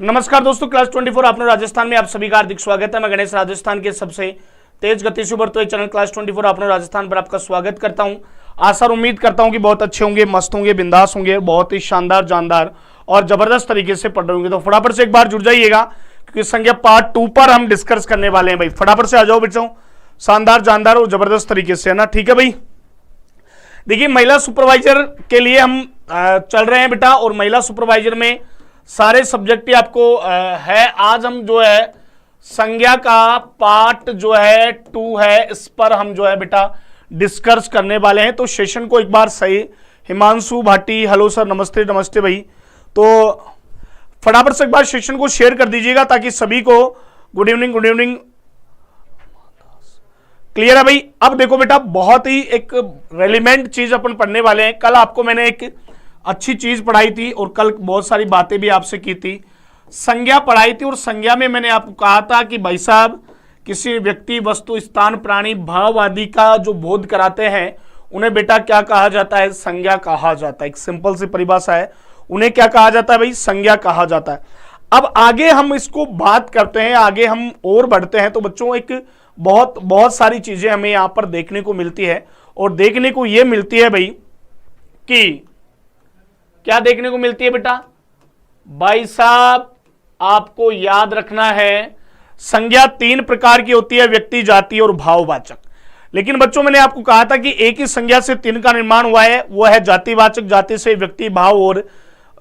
नमस्कार दोस्तों, क्लास 24 आपने राजस्थान में आप सभी का हार्दिक स्वागत है। मैं गणेश राजस्थान के सबसे तेज गति से उभरते हुए चैनल क्लास 24 आपने राजस्थान पर आपका स्वागत करता हूं। आशा और उम्मीद करता हूं कि बहुत अच्छे होंगे, मस्त होंगे, बिंदास होंगे, बहुत ही शानदार, जानदार और जबरदस्त तरीके से पढ़ रहे होंगे। तो फटाफट से एक बार जुड़ जाइएगा क्योंकि संज्ञा पार्ट 2 पर हम डिस्कस करने वाले हैं। भाई फटाफट से आ जाओ बच्चों, शानदार, जानदार और जबरदस्त तरीके से, है ना। ठीक है भाई, देखिए महिला सुपरवाइजर के लिए हम चल रहे हैं बेटा, और महिला सुपरवाइजर में सारे सब्जेक्ट ही आपको है। आज हम जो है संज्ञा का पार्ट जो है 2 है, इस पर हम जो है बेटा डिस्कस करने वाले हैं। तो सेशन को एक बार सही, हिमांशु भाटी, हेलो सर, नमस्ते नमस्ते भाई। तो फटाफट से एक बार सेशन को शेयर कर दीजिएगा ताकि सभी को गुड इवनिंग क्लियर है भाई। अब देखो बेटा, बहुत ही एक रेलिवेंट चीज अपन पढ़ने वाले हैं। कल आपको मैंने एक अच्छी चीज पढ़ाई थी और कल बहुत सारी बातें भी आपसे की थी। संज्ञा पढ़ाई थी और संज्ञा में मैंने आपको कहा था कि भाई साहब किसी व्यक्ति, वस्तु, स्थान, प्राणी, भाव आदि का जो बोध कराते हैं उन्हें बेटा क्या कहा जाता है? संज्ञा कहा जाता है। एक सिंपल सी परिभाषा है, उन्हें क्या कहा जाता है भाई? संज्ञा कहा जाता है। अब आगे हम इसको बात करते हैं, आगे हम और बढ़ते हैं। तो बच्चों एक बहुत सारी चीजें हमें यहां पर देखने को मिलती है, और देखने को यह मिलती है भाई कि क्या देखने को मिलती है बेटा? भाई साहब आपको याद रखना है, संज्ञा 3 प्रकार की होती है, व्यक्ति, जाति और भाववाचक। लेकिन बच्चों मैंने आपको कहा था कि एक ही संज्ञा से 3 का निर्माण हुआ है, वो है जातिवाचक, जाति से व्यक्ति, भाव और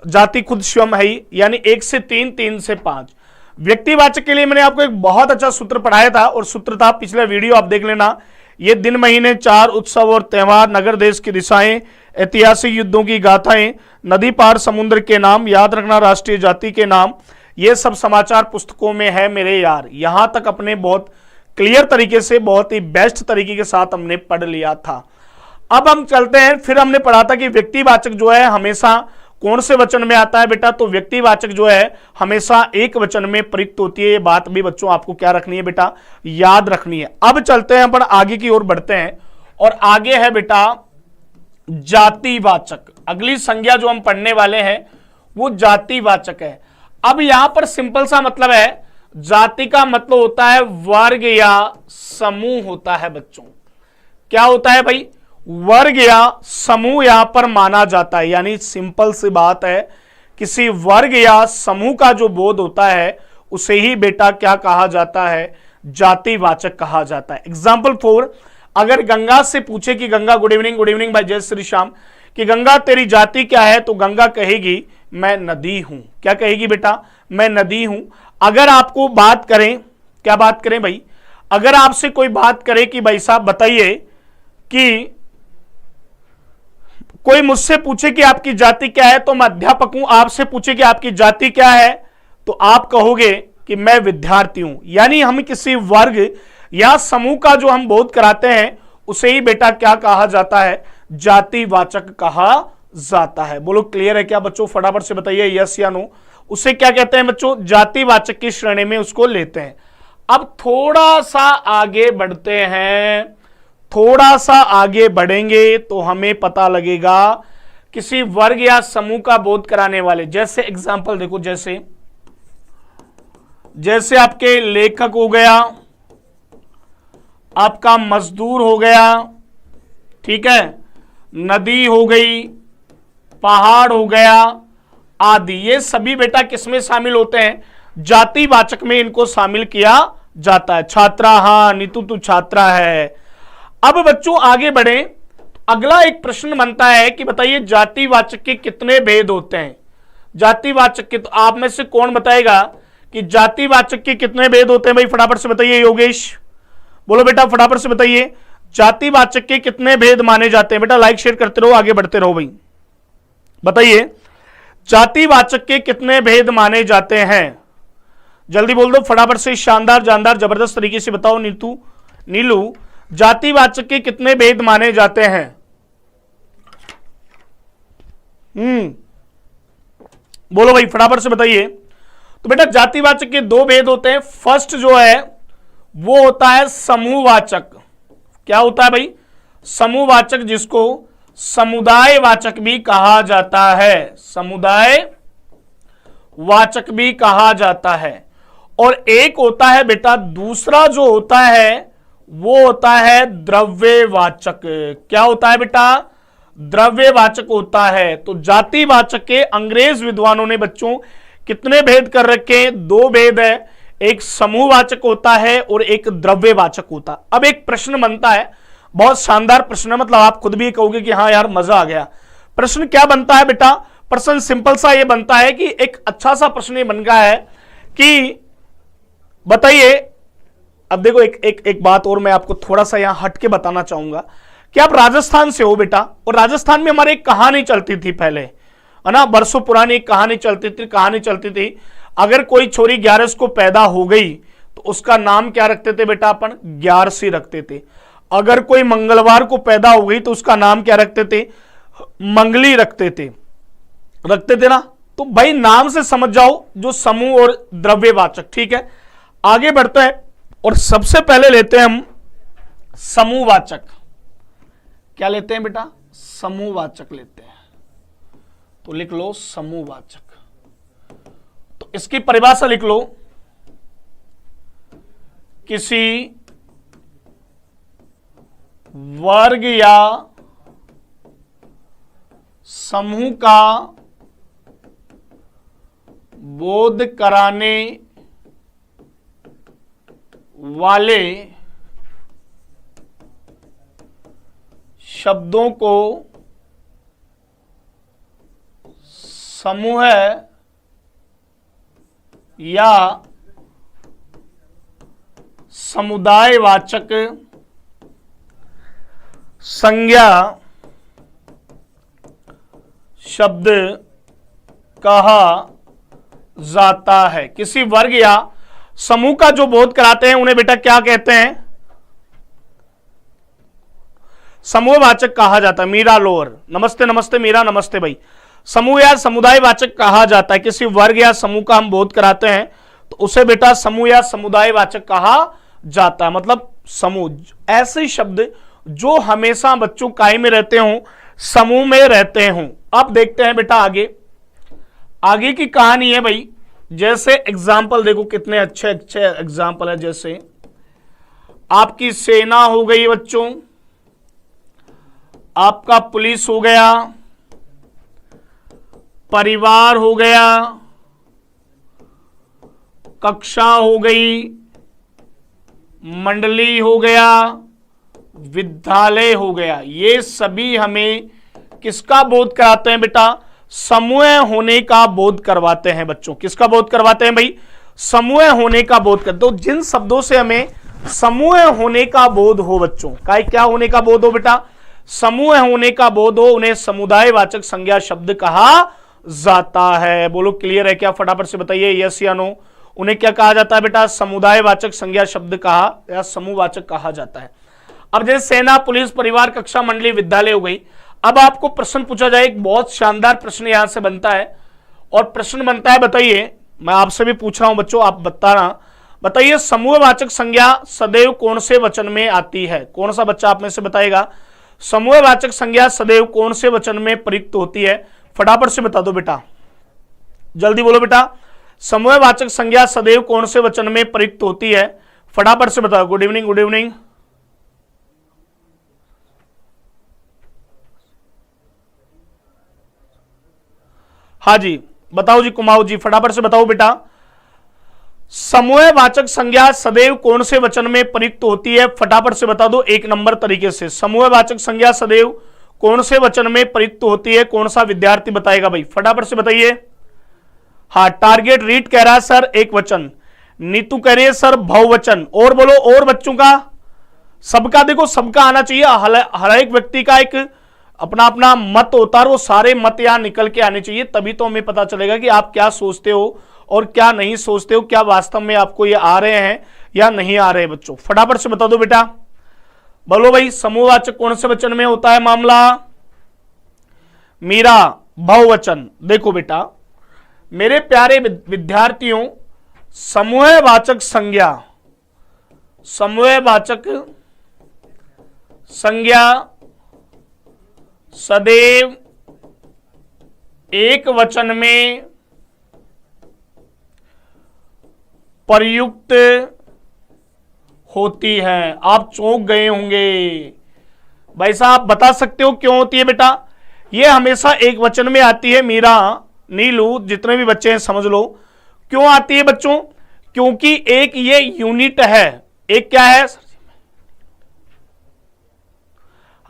जाति खुद स्वयं है, यानी 1 से 3, 3 से 5। व्यक्तिवाचक के लिए मैंने आपको एक बहुत अच्छा सूत्र पढ़ाया था, और सूत्र था, पिछला वीडियो आप देख लेना। ये दिन, महीने, 4 उत्सव और त्यौहार, नगर देश की दिशाएं, ऐतिहासिक युद्धों की गाथाएं, नदी पार समुद्र के नाम, याद रखना राष्ट्रीय जाति के नाम, ये सब समाचार पुस्तकों में है मेरे यार। यहां तक अपने बहुत क्लियर तरीके से, बहुत ही बेस्ट तरीके के साथ हमने पढ़ लिया था। अब हम चलते हैं, फिर हमने पढ़ा था कि व्यक्तिवाचक जो है हमेशा कौन से वचन में आता है बेटा? तो व्यक्तिवाचक जो है हमेशा एक वचन में प्रयुक्त होती है। ये बात भी बच्चों आपको क्या रखनी है बेटा? याद रखनी है। अब चलते हैं अपन आगे की ओर बढ़ते हैं, और आगे है बेटा जातिवाचक। अगली संज्ञा जो हम पढ़ने वाले हैं वो जातिवाचक है। अब यहां पर सिंपल सा मतलब है, जाति का मतलब होता है वर्ग या समूह होता है बच्चों। क्या होता है भाई? वर्ग या समूह यहां पर माना जाता है। यानी सिंपल सी बात है, किसी वर्ग या समूह का जो बोध होता है उसे ही बेटा क्या कहा जाता है? जातिवाचक कहा जाता है। एग्जाम्पल 4, अगर गंगा से पूछे कि गंगा, गुड इवनिंग भाई, जय श्री श्याम, कि गंगा तेरी जाति क्या है? तो गंगा कहेगी मैं नदी हूं। क्या कहेगी बेटा? मैं नदी हूं। अगर आपको बात करें, क्या बात करें भाई? अगर आपसे कोई बात करे कि भाई साहब बताइए, कि कोई मुझसे पूछे कि आपकी जाति क्या है, तो मैं अध्यापक हूं, आपसे पूछे कि आपकी जाति क्या है, तो आप कहोगे कि मैं विद्यार्थी हूं। यानी हम किसी वर्ग या समूह का जो हम बोध कराते हैं उसे ही बेटा क्या कहा जाता है? जातिवाचक कहा जाता है। बोलो क्लियर है क्या बच्चों? फटाफट से बताइए यस या नो। उसे क्या कहते हैं बच्चों? जातिवाचक की श्रेणी में उसको लेते हैं। अब थोड़ा सा आगे बढ़ते हैं, थोड़ा सा आगे बढ़ेंगे तो हमें पता लगेगा किसी वर्ग या समूह का बोध कराने वाले। जैसे एग्जांपल देखो, जैसे आपके लेखक हो गया, आपका मजदूर हो गया, ठीक है, नदी हो गई, पहाड़ हो गया आदि, ये सभी बेटा किसमें शामिल होते हैं? जातिवाचक में इनको शामिल किया जाता है। छात्रा, हाँ नीतू तू छात्रा है। अब बच्चों आगे बढ़े, अगला एक प्रश्न बनता है कि बताइए जातिवाचक के कितने भेद होते हैं? जातिवाचक के, तो आप में से कौन बताएगा कि जातिवाचक के कितने भेद होते हैं? भाई फटाफट से बताइए। योगेश बोलो बेटा, फटाफट से बताइए जातिवाचक के कितने भेद माने जाते हैं? बेटा लाइक शेयर करते रहो, आगे बढ़ते रहो भाई। बताइए जातिवाचक के कितने भेद माने जाते हैं? जल्दी बोल दो फटाफट से, शानदार, जानदार, जबरदस्त तरीके से बताओ। नीलू, जातिवाचक के कितने भेद माने जाते हैं? बोलो भाई फटाफट से बताइए। तो बेटा जातिवाचक के 2 भेद होते हैं। फर्स्ट जो है वो होता है समूहवाचक। क्या होता है भाई? समूहवाचक, जिसको समुदायवाचक भी कहा जाता है। समुदाय वाचक भी कहा जाता है। और एक होता है बेटा दूसरा जो होता है वो होता है द्रव्यवाचक। क्या होता है बेटा? द्रव्यवाचक होता है। तो जातिवाचक के अंग्रेज विद्वानों ने बच्चों कितने भेद कर रखे? दो भेद है, एक समूहवाचक होता है और एक द्रव्यवाचक होता है। अब एक प्रश्न बनता है, बहुत शानदार प्रश्न है, मतलब आप खुद भी कहोगे कि हाँ यार मजा आ गया। प्रश्न क्या बनता है बेटा? प्रश्न सिंपल सा ये बनता है कि एक अच्छा सा प्रश्न ये बन गया है कि बताइए, अब देखो एक बात और मैं आपको थोड़ा सा यहां हट के बताना चाहूंगा कि आप राजस्थान से हो बेटा, और राजस्थान में हमारे एक कहानी चलती थी पहले, है ना, बरसों पुरानी एक कहानी चलती थी। अगर कोई छोरी 11 को पैदा हो गई तो उसका नाम क्या रखते थे बेटा? अपन 11सी रखते थे। अगर कोई मंगलवार को पैदा हो गई तो उसका नाम क्या रखते थे? मंगली रखते थे ना। तो भाई नाम से समझ जाओ जो समूह और द्रव्यवाचक। ठीक है, आगे बढ़ते हैं और सबसे पहले लेते हैं हम समूहवाचक। क्या लेते हैं बेटा? समूहवाचक लेते हैं। तो लिख लो समूहवाचक। तो इसकी परिभाषा लिख लो, किसी वर्ग या समूह का बोध कराने वाले शब्दों को समूह या समुदायवाचक संज्ञा शब्द कहा जाता है। किसी वर्ग या समूह का जो बोध कराते हैं उन्हें बेटा क्या कहते हैं? समूहवाचक कहा जाता है। मीरा लोअर, नमस्ते नमस्ते मीरा, नमस्ते भाई। समूह या समुदायवाचक कहा जाता है। किसी वर्ग या समूह का हम बोध कराते हैं तो उसे बेटा समूह या समुदायवाचक कहा जाता है। मतलब समूह ऐसे शब्द जो हमेशा बच्चों काय में रहते हों, समूह में रहते हों। अब देखते हैं बेटा आगे की कहानी है भाई। जैसे एग्जाम्पल देखो, कितने अच्छे अच्छे एग्जाम्पल है। जैसे आपकी सेना हो गई बच्चों, आपका पुलिस हो गया, परिवार हो गया, कक्षा हो गई, मंडली हो गया, विद्यालय हो गया। ये सभी हमें किसका बोध कराते हैं बेटा? समूह होने का बोध करवाते हैं बच्चों। किसका बोध करवाते हैं भाई? समूह होने का बोध करते। तो जिन शब्दों से हमें समूह होने का बोध हो बच्चों, क्या होने का बोध हो बेटा? समूह होने का बोध हो, उन्हें समुदायवाचक संज्ञा शब्द कहा जाता है। बोलो क्लियर है क्या? फटाफट से बताइए यस या नो। उन्हें क्या कहा जाता है बेटा? समुदायवाचक संज्ञा शब्द कहा या समूहवाचक कहा जाता है। अब जैसे सेना, पुलिस, परिवार, कक्षा, मंडली, विद्यालय हो गई। अब आपको प्रश्न पूछा जाए, एक बहुत शानदार प्रश्न यहां से बनता है, और प्रश्न बनता है, बताइए, मैं आपसे भी पूछ रहा हूं बच्चों, आप बताना, बताइए समूहवाचक संज्ञा सदैव कौन से वचन में आती है? कौन सा बच्चा आप में से बताएगा समूहवाचक संज्ञा सदैव कौन से वचन में प्रयुक्त होती है? फटाफट से बता दो बेटा, जल्दी बोलो बेटा। समूहवाचक संज्ञा सदैव कौन से वचन में प्रयुक्त होती है? फटाफट से बताओ। Good evening, good evening. हाँ जी बताओ जी, कुमाऊ जी फटाफट से बताओ बेटा। समूहवाचक संज्ञा सदैव कौन से वचन में प्रयुक्त होती है? फटाफट से बता दो एक नंबर तरीके से। समूहवाचक संज्ञा सदैव कौन से वचन में प्रयुक्त होती है? कौन सा विद्यार्थी बताएगा भाई? फटाफट से बताइए। हाँ, टारगेट रीड कह रहा है सर एक वचन, नीतू कह रही है सर बहुवचन। और बोलो, और बच्चों का सबका, देखो सबका आना चाहिए। हर एक व्यक्ति का एक अपना अपना मत होता है, वो सारे मत यहां निकल के आने चाहिए, तभी तो हमें पता चलेगा कि आप क्या सोचते हो और क्या नहीं सोचते हो, क्या वास्तव में आपको ये आ रहे हैं या नहीं आ रहे। बच्चों फटाफट से बता दो बेटा, बोलो भाई समूहवाचक कौन से वचन में होता है मामला? मीरा बहुवचन। देखो बेटा मेरे प्यारे विद्यार्थियों, समूहवाचक संज्ञा, समूहवाचक संज्ञा सदैव एक वचन में प्रयुक्त होती है। आप चौंक गए होंगे भाई साहब, बता सकते हो क्यों होती है बेटा? ये हमेशा एक वचन में आती है। मीरा, नीलू, जितने भी बच्चे हैं समझ लो क्यों आती है बच्चों, क्योंकि एक ये यूनिट है। एक क्या है?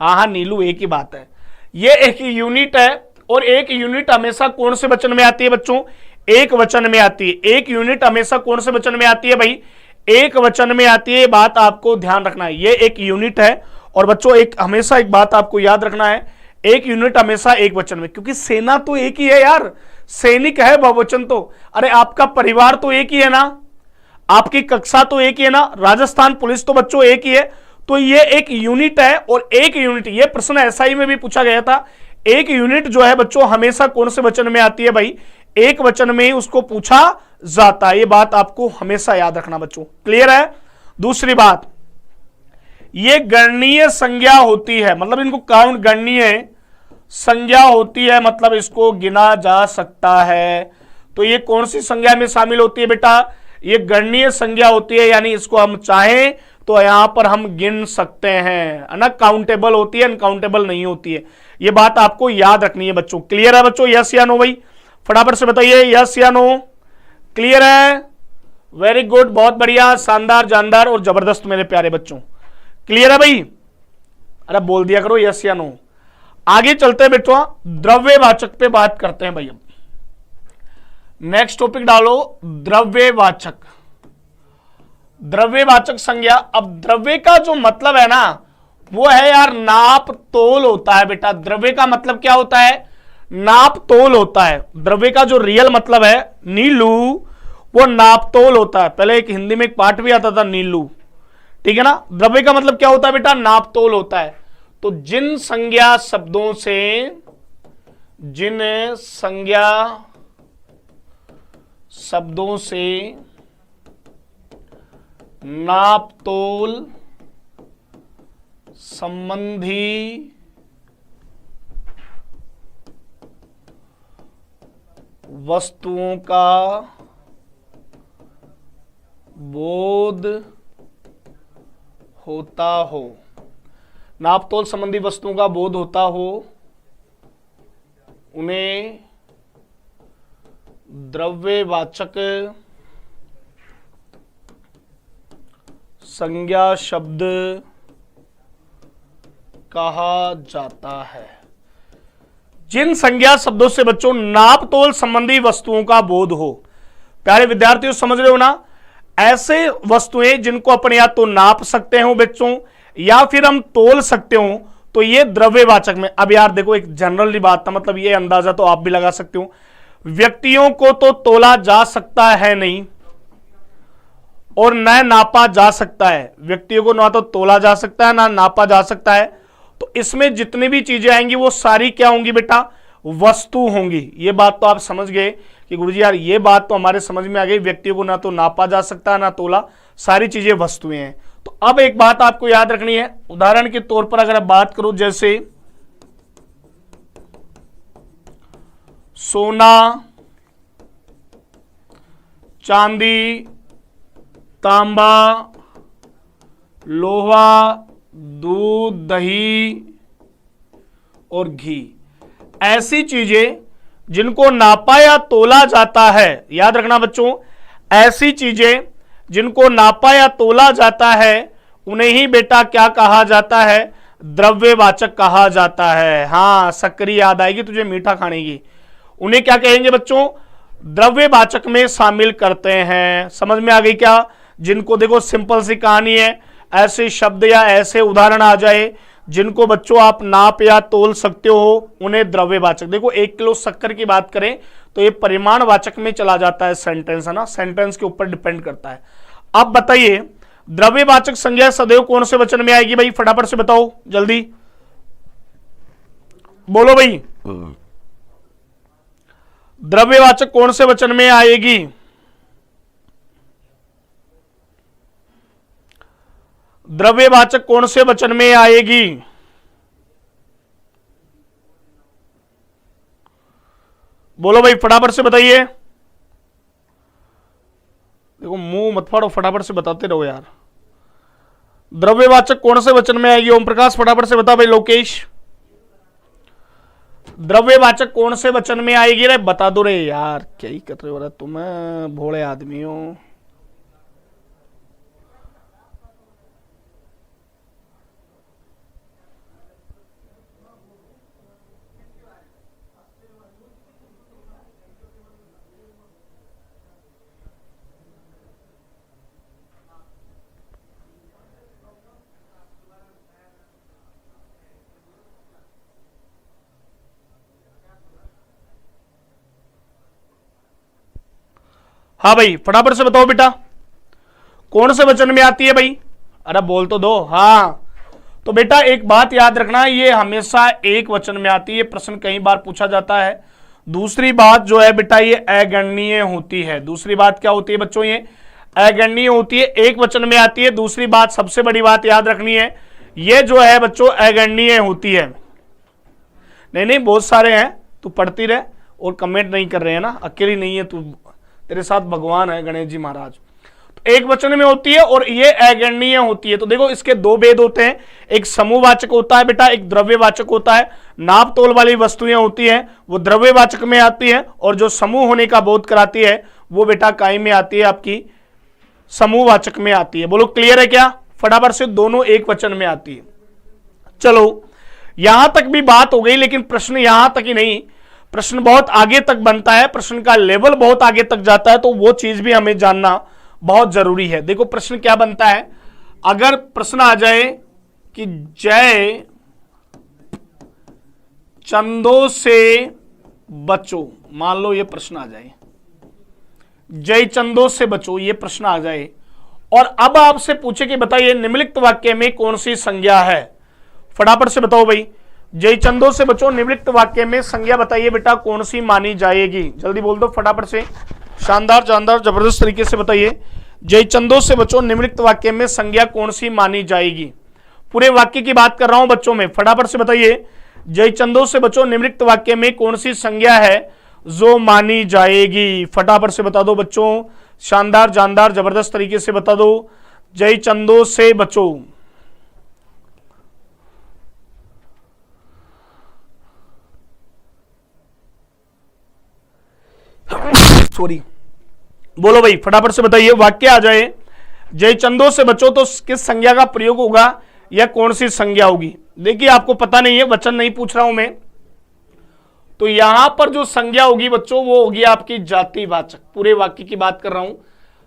हाँ नीलू, एक ही बात है, ये एक यूनिट है और एक यूनिट हमेशा कौन से वचन में आती है बच्चों? एक वचन में आती है। एक यूनिट हमेशा कौन से वचन में आती है भाई? एक वचन में आती है। बात आपको ध्यान रखना है, ये एक यूनिट है। और बच्चों एक हमेशा एक बात आपको याद रखना है, एक यूनिट हमेशा एक वचन में, क्योंकि सेना तो एक ही है यार, सैनिक है बहुवचन तो। अरे आपका परिवार तो एक ही है ना, आपकी कक्षा तो एक ही है ना, राजस्थान पुलिस तो बच्चों एक ही है। तो ये एक यूनिट है। और एक यूनिट, ये प्रश्न एसआई में भी पूछा गया था, एक यूनिट जो है बच्चों हमेशा कौन से वचन में आती है भाई? एक वचन में ही उसको पूछा जाता है। ये बात आपको हमेशा याद रखना बच्चों, क्लियर है? दूसरी बात, ये गणनीय संज्ञा होती है, मतलब इनको काउंट, गणनीय संज्ञा होती है, मतलब इसको गिना जा सकता है। तो ये कौन सी संज्ञा में शामिल होती है बेटा? ये गणनीय संज्ञा होती है, यानी इसको हम चाहें तो यहां पर हम गिन सकते हैं ना। काउंटेबल होती है, अनकाउंटेबल नहीं होती है। ये बात आपको याद रखनी है बच्चों, क्लियर है बच्चों? यस या नो भाई, फटाफट से बताइए यस या नो। क्लियर है? वेरी गुड, बहुत बढ़िया, शानदार, जानदार और जबरदस्त मेरे प्यारे बच्चों। क्लियर है भाई? अरे बोल दिया करो यस या नो। आगे चलते हैं बेटवा, द्रव्यवाचक पे बात करते हैं भाई। अब नेक्स्ट टॉपिक डालो, द्रव्यवाचक। द्रव्यवाचक संज्ञा। अब द्रव्य का जो मतलब है ना, वो है यार नाप तोल होता है बेटा। द्रव्य का मतलब क्या होता है? नाप तोल होता है। द्रव्य का जो रियल मतलब है नीलू, वो नाप तोल होता है। पहले एक हिंदी में एक पाठ भी आता था नीलू, ठीक है ना। द्रव्य का मतलब क्या होता है बेटा? नाप तोल होता है। तो जिन संज्ञा शब्दों से नाप तोल संबंधी वस्तुओं का बोध होता हो, नापतोल संबंधी वस्तुओं का बोध होता हो, उन्हें द्रव्यवाचक संज्ञा शब्द कहा जाता है। जिन संज्ञा शब्दों से बच्चों नापतोल संबंधी वस्तुओं का बोध हो, प्यारे विद्यार्थियों समझ रहे हो ना, ऐसे वस्तुएं जिनको अपन या तो नाप सकते हो बच्चों या फिर हम तोल सकते हो, तो ये द्रव्यवाचक में। अब यार देखो, एक जनरली बात था, मतलब ये अंदाजा तो आप भी लगा सकते हो, व्यक्तियों को तो तोला जा सकता है नहीं और न नापा जा सकता है। व्यक्तियों को ना तो तोला जा सकता है ना नापा जा सकता है। तो इसमें जितनी भी चीजें आएंगी वो सारी क्या होंगी बेटा? वस्तु होंगी। ये बात तो आप समझ गए कि गुरुजी यार ये बात तो हमारे समझ में आ गई, व्यक्तियों को ना तो नापा जा सकता है ना तोला, सारी चीजें वस्तुएं हैं। तो अब एक बात आपको याद रखनी है, उदाहरण के तौर पर अगर आप बात करो, जैसे सोना, चांदी, तांबा, लोहा, दूध, दही और घी, ऐसी चीजें जिनको नापा या तोला जाता है। याद रखना बच्चों, ऐसी चीजें जिनको नापा या तोला जाता है उन्हें ही बेटा क्या कहा जाता है? द्रव्यवाचक कहा जाता है। हाँ, शक्करी याद आएगी तुझे मीठा खाने की। उन्हें क्या कहेंगे बच्चों? द्रव्यवाचक में शामिल करते हैं। समझ में आ गई क्या? जिनको देखो सिंपल सी कहानी है, ऐसे शब्द या ऐसे उदाहरण आ जाए जिनको बच्चों आप नाप या तोल सकते हो, उन्हें द्रव्यवाचक। देखो 1 किलो शक्कर की बात करें तो ये परिमाणवाचक में चला जाता है सेंटेंस, है ना, सेंटेंस के ऊपर डिपेंड करता है। अब बताइए द्रव्यवाचक संज्ञा सदैव कौन से वचन में आएगी भाई? फटाफट से बताओ, जल्दी बोलो भाई, द्रव्यवाचक कौन से वचन में आएगी? द्रव्यवाचक कौन से वचन में आएगी? बोलो भाई, फटाफट से बताइए। देखो मुंह मत फाड़ो, फटाफट से बताते रहो यार। द्रव्यवाचक कौन से वचन में आएगी? ओम प्रकाश फटाफट से बता भाई। लोकेश, द्रव्यवाचक कौन से वचन में आएगी? रे बता दो रे यार, क्या ही कर रहे हो रे तुम, भोले आदमी हो। हाँ भाई फटाफट से बताओ बेटा, कौन से वचन में आती है भाई? अरे बोल तो दो। हाँ तो बेटा एक बात याद रखना, ये हमेशा एक वचन में आती है, प्रश्न कई बार पूछा जाता है। दूसरी बात जो है बेटा, ये अगणनीय होती है। दूसरी बात क्या होती है बच्चों? ये अगणनीय होती है, एक वचन में आती है। दूसरी बात, सबसे बड़ी बात याद रखनी है, ये जो है बच्चों अगणनीय होती है। नहीं बहुत सारे हैं, तू पढ़ती रहे और कमेंट नहीं कर रहे हैं ना, अकेली नहीं है तू, तेरे साथ भगवान है गणेश जी महाराज। तो एक वचन में होती है और ये अगणनीय होती है। तो देखो इसके दो भेद होते हैं, एक समूहवाचक होता है बेटा, एक द्रव्यवाचक होता है। नाप तोल वाली वस्तुएं होती हैं वो द्रव्यवाचक में आती हैं, और जो समूह होने का बोध कराती है वो बेटा काय में आती है? आपकी समूहवाचक में आती है। बोलो क्लियर है क्या? फटाफट से, दोनों एक वचन में आती है। चलो यहां तक भी बात हो गई, लेकिन प्रश्न यहां तक ही नहीं, प्रश्न बहुत आगे तक बनता है, प्रश्न का लेवल बहुत आगे तक जाता है, तो वो चीज भी हमें जानना बहुत जरूरी है। देखो प्रश्न क्या बनता है, अगर प्रश्न आ जाए कि जय चंदों से बचो, मान लो ये प्रश्न आ जाए, जय चंदों से बचो, ये प्रश्न आ जाए, और अब आपसे पूछे कि बताइए निम्नलिखित वाक्य में कौन सी संज्ञा है? फटाफट से बताओ भाई, जय चंदों से बचो, निम्नलिखित वाक्य में संज्ञा बताइए बेटा कौन सी मानी जाएगी? जल्दी बोल दो फटाफट से, शानदार जानदार जबरदस्त तरीके से बताइए। जय चंदों से बचो, निम्नलिखित वाक्य में संज्ञा कौन सी मानी जाएगी? पूरे वाक्य की बात कर रहा हूं बच्चों में, फटाफट से बताइए। जय चंदों से बचो, निम्नलिखित वाक्य में कौन सी संज्ञा है जो मानी जाएगी? फटाफट से बता दो बच्चों, शानदार जानदार जबरदस्त तरीके से बता दो। जय चंदों से बचो, सॉरी, बोलो भाई फटाफट से बताइए। वाक्य आ जाए जय चंदों से बचो तो किस संज्ञा का प्रयोग होगा या कौन सी संज्ञा होगी? देखिए आपको पता नहीं है, वचन नहीं पूछ रहा हूं मैं, तो यहां पर जो संज्ञा होगी बच्चों वो होगी आपकी जातिवाचक। पूरे वाक्य की बात कर रहा हूं,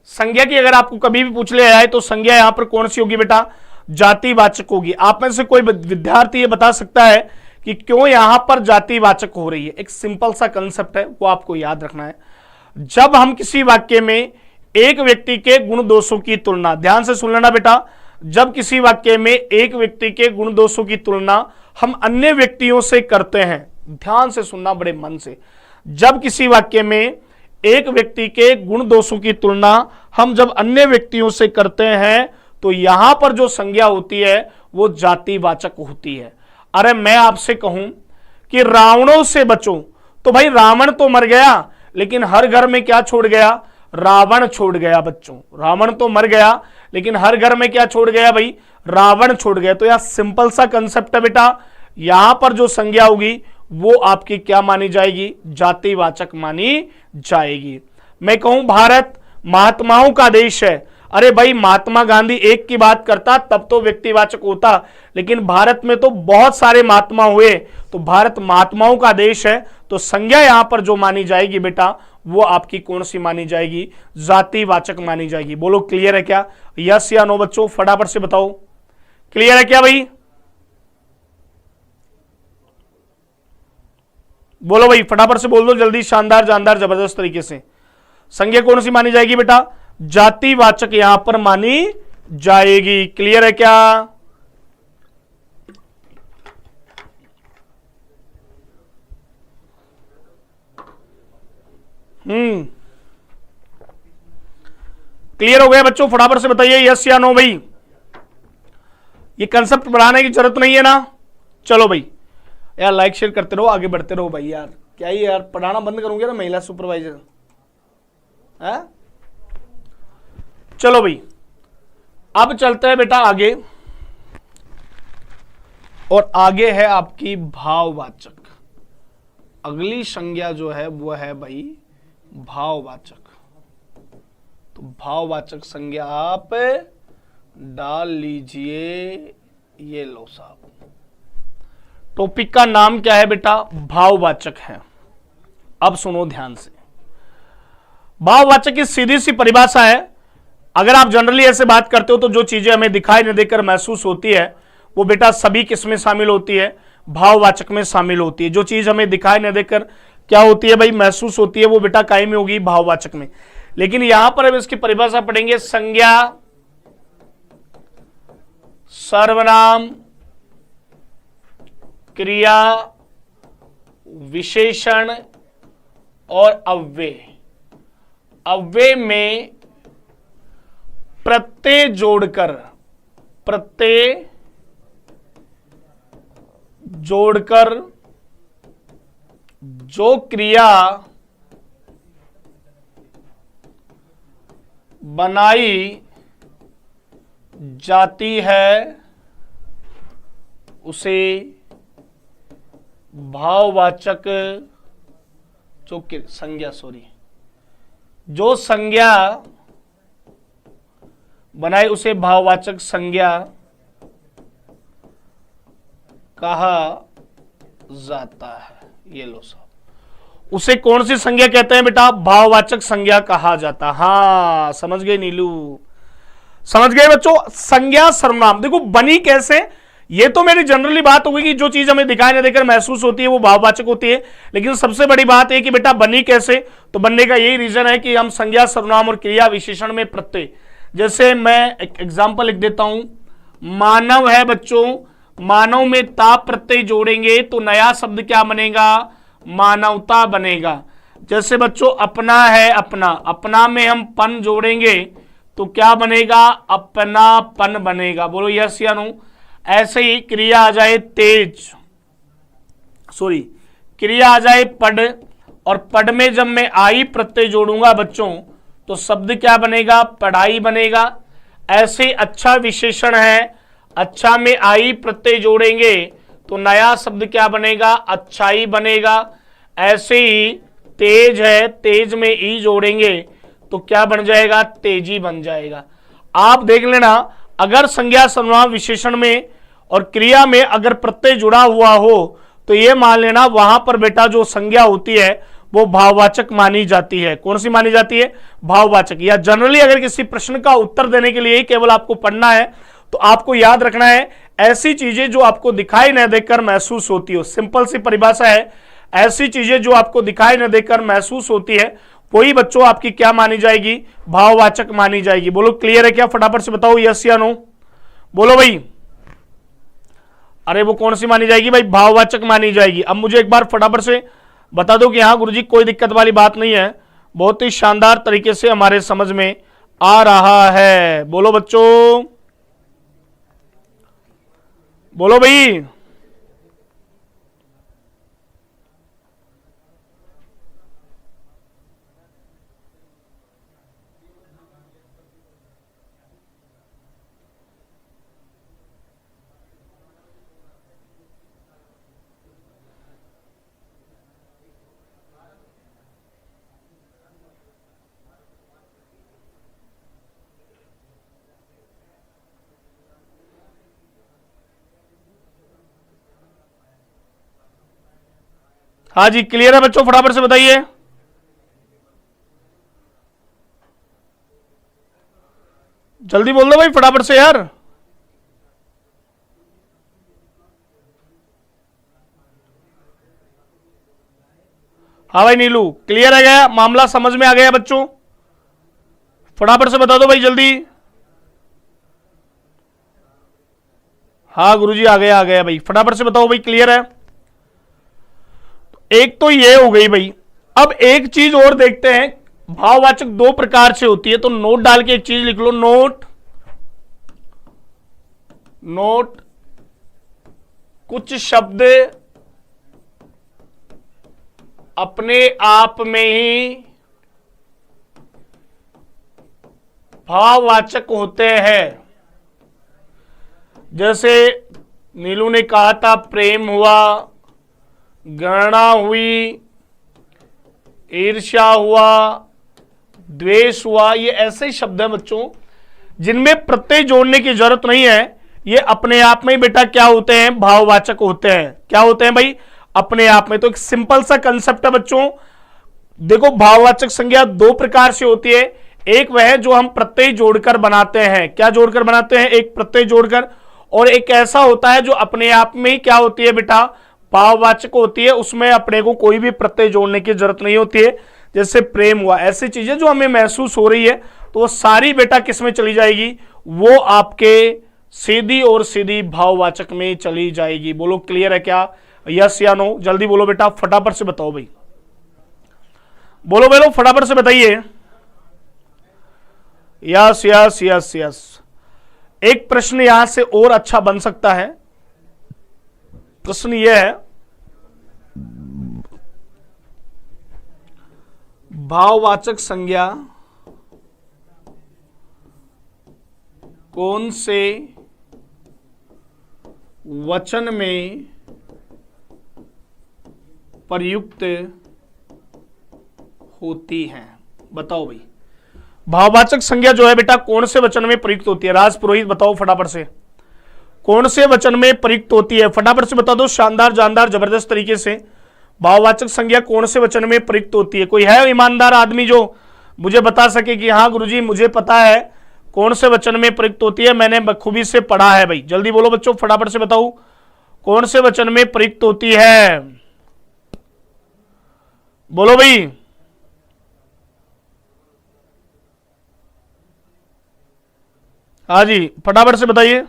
संज्ञा की अगर आपको कभी भी पूछ लिया जाए तो संज्ञा यहां पर कौन सी होगी बेटा? जातिवाचक होगी। आप में से कोई विद्यार्थी ये बता सकता है कि क्यों यहां पर जातिवाचक हो रही है? एक सिंपल सा कंसेप्ट है, वो आपको याद रखना है। जब हम किसी वाक्य में एक व्यक्ति के गुण दोषों की तुलना, ध्यान से सुन लेना बेटा, जब किसी वाक्य में एक व्यक्ति के गुण दोषों की तुलना हम अन्य व्यक्तियों से करते हैं, ध्यान से सुनना बड़े मन से, जब किसी वाक्य में एक व्यक्ति के गुण दोषों की तुलना हम जब अन्य व्यक्तियों से करते हैं तो यहां पर जो संज्ञा होती है वो जातिवाचक होती है। अरे मैं आपसे कहूं कि रावणों से बचो, तो भाई रावण तो मर गया, लेकिन हर घर में क्या छोड़ गया? रावण छोड़ गया बच्चों। रावण तो मर गया, लेकिन हर घर में क्या छोड़ गया भाई? रावण छोड़ गया। तो यह सिंपल सा कंसेप्ट है बेटा, यहां पर जो संज्ञा होगी वो आपकी क्या मानी जाएगी? जातिवाचक मानी जाएगी। मैं कहूं भारत महात्माओं का देश है, अरे भाई महात्मा गांधी एक की बात करता तब तो व्यक्तिवाचक होता, लेकिन भारत में तो बहुत सारे महात्मा हुए, तो भारत महात्माओं का देश है, तो संज्ञा यहां पर जो मानी जाएगी बेटा वो आपकी कौन सी मानी जाएगी? जातिवाचक मानी जाएगी। बोलो क्लियर है क्या? यस या नो बच्चों, फटाफट से बताओ, क्लियर है क्या भाई? बोलो भाई फटाफट से बोल दो जल्दी, शानदार जानदार जबरदस्त तरीके से। संज्ञा कौन सी मानी जाएगी बेटा? जातिवाचक यहां पर मानी जाएगी। क्लियर है क्या? क्लियर हो गया बच्चों? फटाफट से बताइए यस या नो भाई। ये कंसेप्ट बढ़ाने की जरूरत नहीं है ना? चलो भाई यार लाइक शेयर करते रहो, आगे बढ़ते रहो भाई। यार क्या ही यार, पढ़ाना बंद करूंगे ना महिला सुपरवाइजर है? चलो भाई, अब चलते हैं बेटा आगे, और आगे है आपकी भाववाचक। अगली संज्ञा जो है वो है भाई भाववाचक। तो भाववाचक संज्ञा आप डाल लीजिए, ये लो साहब। टॉपिक का नाम क्या है बेटा? भाववाचक है। अब सुनो ध्यान से, भाववाचक की सीधी सी परिभाषा है। अगर आप जनरली ऐसे बात करते हो तो जो चीजें हमें दिखाई न देकर महसूस होती है वो बेटा सभी किसमें शामिल होती है? भाववाचक में शामिल होती है। जो चीज हमें दिखाई न देकर क्या होती है भाई? महसूस होती है, वो बेटा काय में होगी? भाववाचक में। लेकिन यहां पर हम इसकी परिभाषा पढ़ेंगे, संज्ञा, सर्वनाम, क्रिया, विशेषण और अव्यय। अव्यय में प्रत्यय जोड़कर जो क्रिया बनाई जाती है उसे भाववाचक, जो संज्ञा बनाई उसे भाववाचक संज्ञा कहा जाता है। ये लो साहब, उसे कौन सी संज्ञा कहते हैं बेटा? भाववाचक संज्ञा कहा जाता। हाँ, समझ गए नीलू? समझ गए बच्चों? संज्ञा सर्वनाम देखो बनी कैसे, ये तो मेरी जनरली बात होगी कि जो चीज हमें दिखाई नहीं देकर महसूस होती है वो भाववाचक होती है। लेकिन सबसे बड़ी बात है कि बेटा बनी कैसे, तो बनने का यही रीजन है कि हम संज्ञा सर्वनाम और क्रिया विशेषण में प्रत्यय, जैसे मैं एक एग्जाम्पल लिख देता हूं, मानव है बच्चों, मानव में ता प्रत्यय जोड़ेंगे तो नया शब्द क्या बनेगा? मानवता बनेगा। जैसे बच्चों अपना है, अपना में हम पन जोड़ेंगे तो क्या बनेगा? अपनापन बनेगा। बोलो यस या नो? ऐसे ही क्रिया आ जाए क्रिया आ जाए पढ़, और पढ़ में जब मैं आई प्रत्यय जोड़ूंगा बच्चों तो शब्द क्या बनेगा? पढ़ाई बनेगा। ऐसे अच्छा विशेषण है, अच्छा में आई प्रत्यय जोड़ेंगे तो नया शब्द क्या बनेगा? अच्छाई बनेगा। ऐसे ही तेज है, तेज में ई जोड़ेंगे तो क्या बन जाएगा? तेजी बन जाएगा। आप देख लेना, अगर संज्ञा सर्वनाम विशेषण में और क्रिया में अगर प्रत्यय जुड़ा हुआ हो तो ये मान लेना वहां पर बेटा जो संज्ञा होती है वो भाववाचक मानी जाती है। कौन सी मानी जाती है? भाववाचक। या जनरली अगर किसी प्रश्न का उत्तर देने के लिए केवल आपको पढ़ना है तो आपको याद रखना है ऐसी चीजें जो आपको दिखाई न देकर महसूस होती हो। सिंपल सी परिभाषा है, ऐसी चीजें जो आपको दिखाई न देकर महसूस होती है वही बच्चों आपकी क्या मानी जाएगी? भाववाचक मानी जाएगी। बोलो क्लियर है क्या? फटाफट से बताओ यस या नो? बोलो भाई। अरे वो कौन सी मानी जाएगी भाई? भाववाचक मानी जाएगी। अब मुझे एक बार फटाफट से बता दो कि हाँ गुरुजी कोई दिक्कत वाली बात नहीं है, बहुत ही शानदार तरीके से हमारे समझ में आ रहा है। बोलो बच्चों, बोलो भाई। हाँ जी क्लियर है बच्चों? फटाफट से बताइए। जल्दी बोल दो भाई फटाफट से यार। हाँ भाई नीलू क्लियर है गया? मामला समझ में आ गया बच्चों? फटाफट से बता दो भाई जल्दी। हाँ गुरुजी आ गया भाई, फटाफट से बताओ भाई क्लियर है? एक तो ये हो गई भाई। अब एक चीज और देखते हैं, भाववाचक दो प्रकार से होती है, तो नोट डाल के एक चीज लिख लो, नोट कुछ शब्द अपने आप में ही भाववाचक होते हैं। जैसे नीलू ने कहा था प्रेम हुआ, गणना हुई, ईर्ष्या हुआ, द्वेष हुआ, ये ऐसे शब्द हैं बच्चों जिनमें प्रत्यय जोड़ने की जरूरत नहीं है। ये अपने आप में ही बेटा क्या होते हैं, भाववाचक होते हैं। क्या होते हैं भाई, अपने आप में। तो एक सिंपल सा कंसेप्ट है बच्चों। देखो भाववाचक संज्ञा दो प्रकार से होती है। एक वह है जो हम प्रत्यय जोड़कर बनाते हैं। क्या जोड़कर बनाते हैं, एक प्रत्यय जोड़कर। और एक ऐसा होता है जो अपने आप में ही क्या होती है बेटा, भाववाचक होती है, उसमें अपने को कोई भी प्रत्यय जोड़ने की जरूरत नहीं होती है। जैसे प्रेम हुआ, ऐसी चीजें जो हमें महसूस हो रही है तो वो सारी बेटा किस में चली जाएगी, वो आपके सीधी और सीधी भाववाचक में चली जाएगी। बोलो क्लियर है क्या, यस या नो, जल्दी बोलो बेटा, फटाफट से बताओ भाई, बोलो बोलो फटाफट से बताइए। Yes yes yes yes. एक प्रश्न यहां से और अच्छा बन सकता है। प्रश्न यह है, भाववाचक संज्ञा कौन से वचन में प्रयुक्त होती हैं? बताओ भाई, भाववाचक संज्ञा जो है बेटा कौन से वचन में प्रयुक्त होती है? राज पुरोहित बताओ फटाफट से, कौन से वचन में प्रयुक्त होती है? फटाफट से बता दो, शानदार जानदार जबरदस्त तरीके से। भाववाचक संज्ञा कौन से वचन में प्रयुक्त होती है? कोई है ईमानदार आदमी जो मुझे बता सके कि हाँ गुरुजी मुझे पता है कौन से वचन में प्रयुक्त होती है, मैंने बखूबी से पढ़ा है भाई। जल्दी बोलो बच्चों, फटाफट से बताओ कौन से वचन में प्रयुक्त होती है, बोलो भाई। हाँ जी फटाफट से बताइए।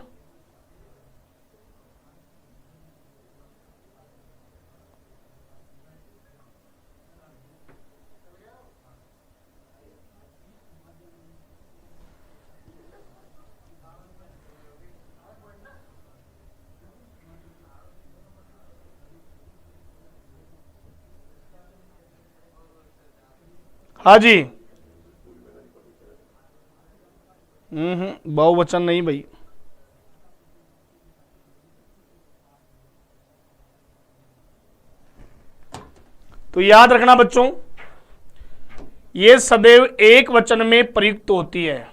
हाँ जी, बहुवचन नहीं भाई। तो याद रखना बच्चों, ये सदैव एक वचन में प्रयुक्त होती है।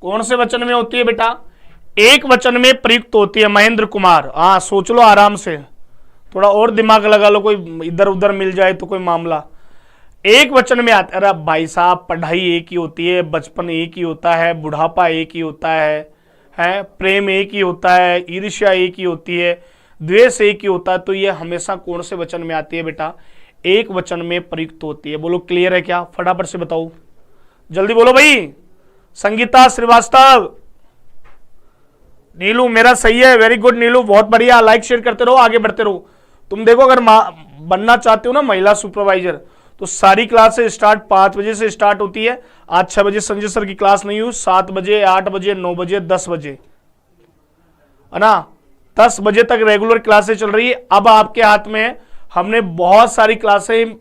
कौन से वचन में होती है बेटा? एक वचन में प्रयुक्त होती है। महेंद्र कुमार, हाँ सोच लो आराम से, थोड़ा और दिमाग लगा लो, कोई इधर उधर मिल जाए तो कोई मामला। एक वचन में आता, अरे भाई साहब पढ़ाई एक ही होती है, बचपन एक ही होता है, बुढ़ापा एक ही होता है, प्रेम एक ही होता है, ईर्ष्या एक ही होती है, द्वेष एक ही होता है। तो ये हमेशा कौन से वचन में आती है बेटा? एक वचन में प्रयुक्त होती है। बोलो क्लियर है क्या, फटाफट से बताओ, जल्दी बोलो भाई। संगीता श्रीवास्तव, नीलू मेरा सही है, वेरी गुड नीलू, बहुत बढ़िया, लाइक शेयर करते रहो, आगे बढ़ते रहो। तुम देखो अगर बनना चाहते हो ना महिला सुपरवाइजर, तो सारी क्लासेस स्टार्ट 5 बजे से स्टार्ट होती है। आज 6 बजे संजय सर की क्लास नहीं हुई, 7 बजे, 8 बजे, 9 बजे, 10 बजे, है ना, 10 बजे तक रेगुलर क्लासेस चल रही है। अब आपके हाथ में हमने बहुत सारी क्लासें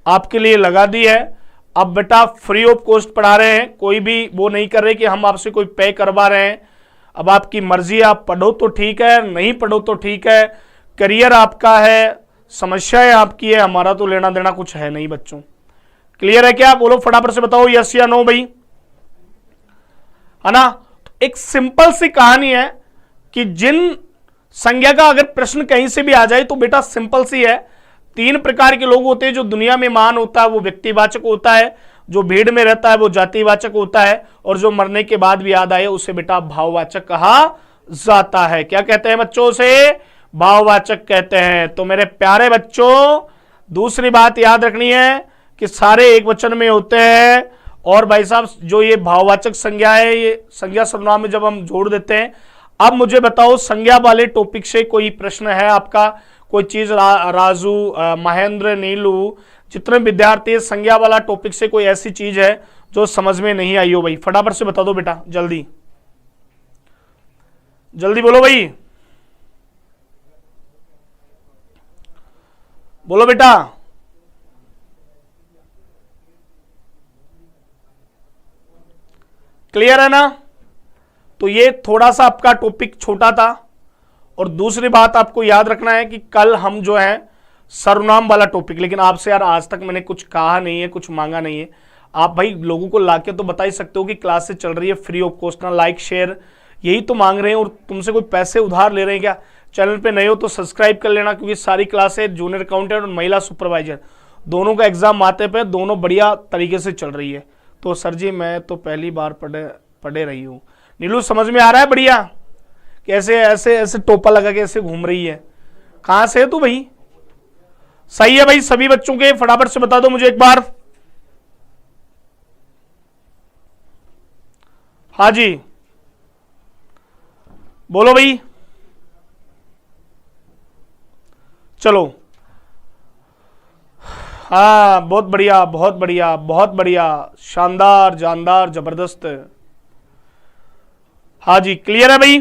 आपके लिए लगा दी है। अब बेटा फ्री ऑफ कॉस्ट पढ़ा रहे हैं, कोई भी वो नहीं कर रहे कि हम आपसे कोई पे करवा रहे हैं। अब आपकी मर्जी, आप पढ़ो तो ठीक है, नहीं पढ़ो तो ठीक है, करियर आपका है, समस्याएं आपकी है, हमारा तो लेना देना कुछ है नहीं बच्चों। क्लियर है क्या, बोलो फटाफट से बताओ यस या नो भाई, है ना। एक सिंपल सी कहानी है कि जिन संज्ञा का अगर प्रश्न कहीं से भी आ जाए तो बेटा सिंपल सी है। 3 प्रकार के लोग होते हैं। जो दुनिया में मान होता है वो व्यक्तिवाचक होता है, जो भीड़ में रहता है वो जातिवाचक होता है, और जो मरने के बाद भी याद आए उसे बेटा भाववाचक कहा जाता है। क्या कहते हैं बच्चों से? भाववाचक कहते हैं। तो मेरे प्यारे बच्चों, दूसरी बात याद रखनी है कि सारे एक वचन में होते हैं। और भाई साहब जो ये भाववाचक संज्ञा है, ये संज्ञा सर्वनाम में जब हम जोड़ देते हैं। अब मुझे बताओ संज्ञा वाले टॉपिक से कोई प्रश्न है आपका? कोई चीज राजू, महेंद्र, नीलू, जितने विद्यार्थी संज्ञा वाला टॉपिक से कोई ऐसी चीज है जो समझ में नहीं आई हो भाई, फटाफट से बता दो बेटा, जल्दी जल्दी बोलो भाई। बोलो बेटा। क्लियर है ना? तो ये थोड़ा सा आपका टॉपिक छोटा था। और दूसरी बात आपको याद रखना है कि कल हम जो है सर्वनाम वाला टॉपिक, लेकिन आपसे यार आज तक मैंने कुछ कहा नहीं है, कुछ मांगा नहीं है। आप भाई लोगों को लाके तो बता ही सकते हो कि क्लासेस चल रही है फ्री ऑफ कॉस्ट ना, लाइक शेयर यही तो मांग रहे हैं। और तुमसे कोई पैसे उधार ले रहे हैं क्या? चैनल पे नए हो तो सब्सक्राइब कर लेना, क्योंकि सारी क्लासेस जूनियर अकाउंटेंट और महिला सुपरवाइजर दोनों का एग्जाम आते पे दोनों बढ़िया तरीके से चल रही है। तो सर जी मैं तो पहली बार पढ़े रही हूँ। नीलू समझ में आ रहा है बढ़िया? कैसे ऐसे ऐसे टोपा लगा के ऐसे घूम रही है? कहां से है तू भाई? सही है भाई, सभी बच्चों के फटाफट से बता दो मुझे एक बार। हाँ जी बोलो भाई। चलो हाँ बहुत बढ़िया बहुत बढ़िया बहुत बढ़िया, शानदार जानदार जबरदस्त। हाँ जी क्लियर है भाई।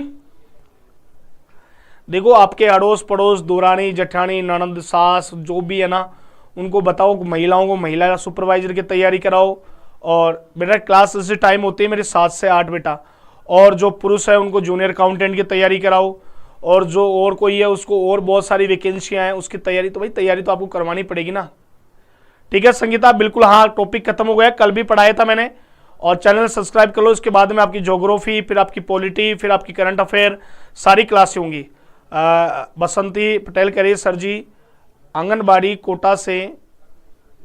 देखो आपके अड़ोस पड़ोस दूरानी जेठानी ननंद सास जो भी है ना, उनको बताओ महिलाओं को महिला सुपरवाइजर की तैयारी कराओ। और बेटा क्लास ऐसे टाइम होती है मेरे 7 से 8 बेटा। और जो पुरुष है उनको जूनियर अकाउंटेंट की तैयारी कराओ। और जो और कोई है उसको और बहुत सारी वैकेंसियां हैं उसकी तैयारी। तो भाई तैयारी तो आपको करवानी पड़ेगी ना। ठीक है संगीता बिल्कुल। हाँ टॉपिक खत्म हो गया, कल भी पढ़ाया था मैंने। और चैनल सब्सक्राइब कर लो, इसके बाद में आपकी ज्योग्राफी, फिर आपकी पॉलिटी, फिर आपकी करंट अफेयर सारी क्लासें होंगी। बसंती पटेल कह रही है सर जी आंगनबाड़ी कोटा से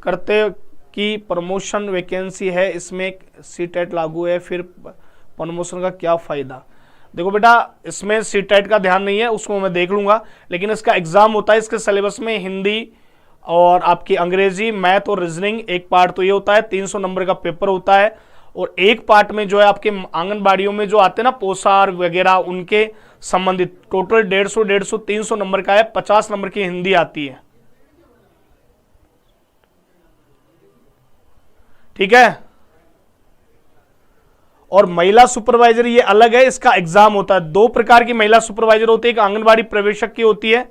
करते की प्रमोशन वैकेंसी है, इसमें सीटेट लागू है, फिर प्रमोशन का क्या फायदा? देखो बेटा इसमें सीटेट का ध्यान नहीं है, उसको मैं देख लूंगा, लेकिन इसका एग्जाम होता है। इसके सिलेबस में हिंदी और आपकी अंग्रेजी, मैथ और रीजनिंग एक पार्ट तो ये होता है, 300 नंबर का पेपर होता है। और एक पार्ट में जो है आपके आंगनबाड़ियों में जो आते हैं ना पोसार वगैरह उनके संबंधित टोटल 150 300 नंबर का है, 50 नंबर की हिंदी आती है। ठीक है। और महिला सुपरवाइजर ये अलग है, इसका एग्जाम होता है। 2 प्रकार की महिला सुपरवाइजर होती है, एक आंगनबाड़ी प्रवेशक की होती है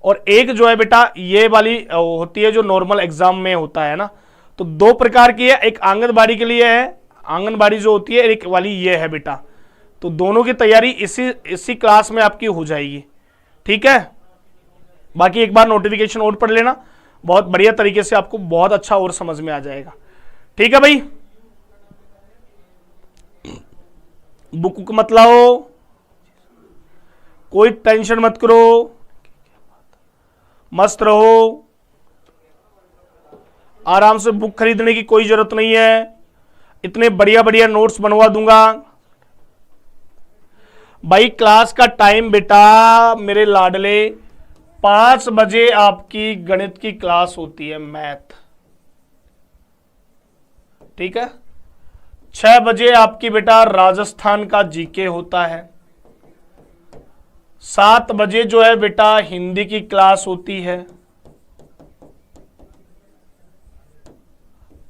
और एक जो है बेटा ये वाली होती है जो नॉर्मल एग्जाम में होता है ना। तो 2 प्रकार की है, एक आंगनबाड़ी के लिए है, आंगनबाड़ी जो होती है, एक वाली ये है बेटा। तो दोनों की तैयारी इसी क्लास में आपकी हो जाएगी। ठीक है। बाकी एक बार नोटिफिकेशन और पढ़ लेना, बहुत बढ़िया तरीके से आपको बहुत अच्छा और समझ में आ जाएगा। ठीक है भाई। बुक मत लाओ, कोई टेंशन मत करो, मस्त रहो, आराम से बुक खरीदने की कोई जरूरत नहीं है। इतने बढ़िया बढ़िया नोट्स बनवा दूंगा भाई। क्लास का टाइम बेटा मेरे लाडले 5 बजे आपकी गणित की क्लास होती है, मैथ। ठीक है। 6 बजे आपकी बेटा राजस्थान का जीके होता है। 7 बजे जो है बेटा हिंदी की क्लास होती है।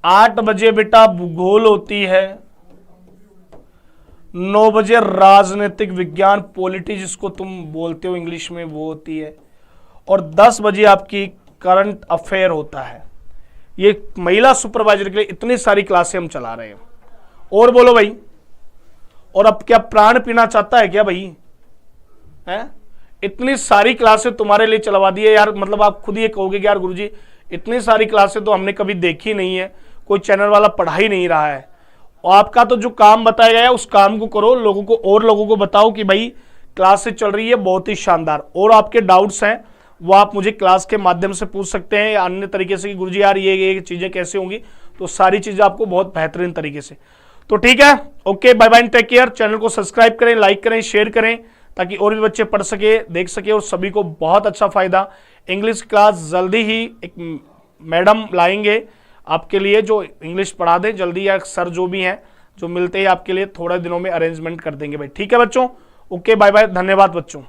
8 बजे बेटा भूगोल होती है। 9 बजे राजनीतिक विज्ञान पॉलिटी जिसको तुम बोलते हो इंग्लिश में वो होती है। और 10 बजे आपकी करंट अफेयर होता है। ये महिला सुपरवाइजर के लिए इतनी सारी क्लासें हम चला रहे हैं। और बोलो भाई, और अब क्या प्राण पीना चाहता है क्या भाई? है इतनी सारी क्लासें तुम्हारे लिए चलवा दी है यार, मतलब आप खुद ये कहोगे कि यार गुरुजी इतनी सारी क्लासें तो हमने कभी देखी नहीं है, कोई चैनल वाला पढ़ा ही नहीं रहा है। और आपका तो जो काम बताया गया है उस काम को करो, लोगों को और लोगों को बताओ कि भाई क्लासें चल रही है बहुत ही शानदार। और आपके डाउट्स हैं वो आप मुझे क्लास के माध्यम से पूछ सकते हैं या अन्य तरीके से कि गुरुजी यार ये चीजें कैसे होंगी, तो सारी चीजें आपको बहुत बेहतरीन तरीके से। तो ठीक है, okay bye bye, take care. Channel को सब्सक्राइब करें, लाइक करें, शेयर करें ताकि और भी बच्चे पढ़ सके, देख सके और सभी को बहुत अच्छा फायदा। इंग्लिश क्लास जल्दी ही एक मैडम लाएंगे आपके लिए जो इंग्लिश पढ़ा दे जल्दी, या सर जो भी हैं जो मिलते ही आपके लिए थोड़े दिनों में अरेंजमेंट कर देंगे भाई। ठीक है बच्चों, ओके बाय बाय, धन्यवाद बच्चों।